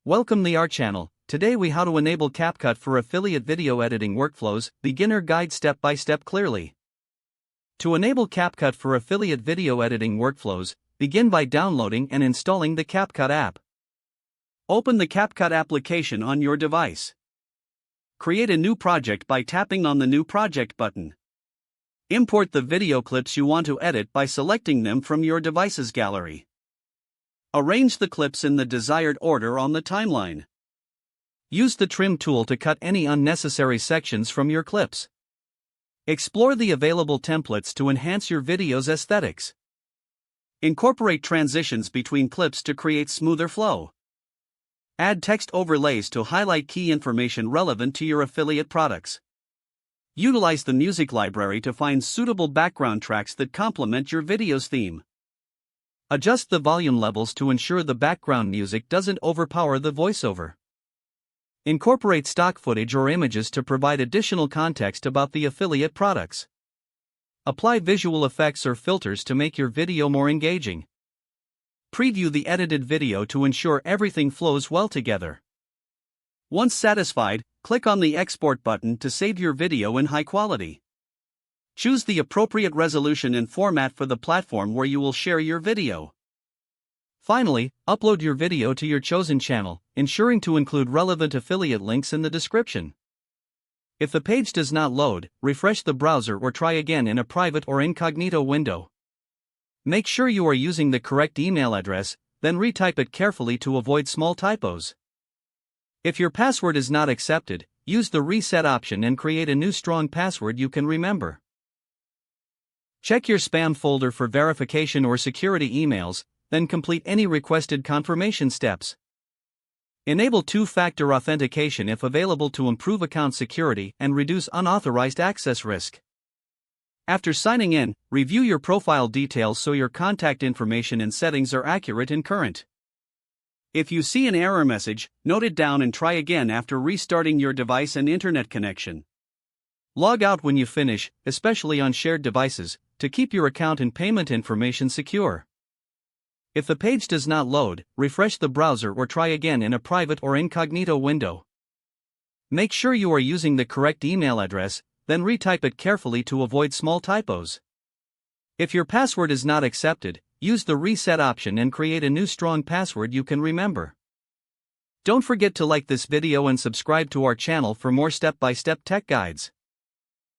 Welcome to our channel. Today we how to enable CapCut for affiliate video editing workflows, beginner guide step by step clearly. To enable CapCut for affiliate video editing workflows, begin by downloading and installing the CapCut app. Open the CapCut application on your device. Create a new project by tapping on the New Project button. Import the video clips you want to edit by selecting them from your device's gallery. Arrange the clips in the desired order on the timeline. Use the trim tool to cut any unnecessary sections from your clips. Explore the available templates to enhance your video's aesthetics. Incorporate transitions between clips to create smoother flow. Add text overlays to highlight key information relevant to your affiliate products. Utilize the music library to find suitable background tracks that complement your video's theme. Adjust the volume levels to ensure the background music doesn't overpower the voiceover. Incorporate stock footage or images to provide additional context about the affiliate products. Apply visual effects or filters to make your video more engaging. Preview the edited video to ensure everything flows well together. Once satisfied, click on the Export button to save your video in high quality. Choose the appropriate resolution and format for the platform where you will share your video. Finally, upload your video to your chosen channel, ensuring to include relevant affiliate links in the description. If the page does not load, refresh the browser or try again in a private or incognito window. Make sure you are using the correct email address, then retype it carefully to avoid small typos. If your password is not accepted, use the reset option and create a new strong password you can remember. Check your spam folder for verification or security emails, then complete any requested confirmation steps. Enable two-factor authentication if available to improve account security and reduce unauthorized access risk. After signing in, review your profile details so your contact information and settings are accurate and current. If you see an error message, note it down and try again after restarting your device and internet connection. Log out when you finish, especially on shared devices, to keep your account and payment information secure. If the page does not load, refresh the browser or try again in a private or incognito window. Make sure you are using the correct email address, then retype it carefully to avoid small typos. If your password is not accepted, use the reset option and create a new strong password you can remember. Don't forget to like this video and subscribe to our channel for more step-by-step tech guides.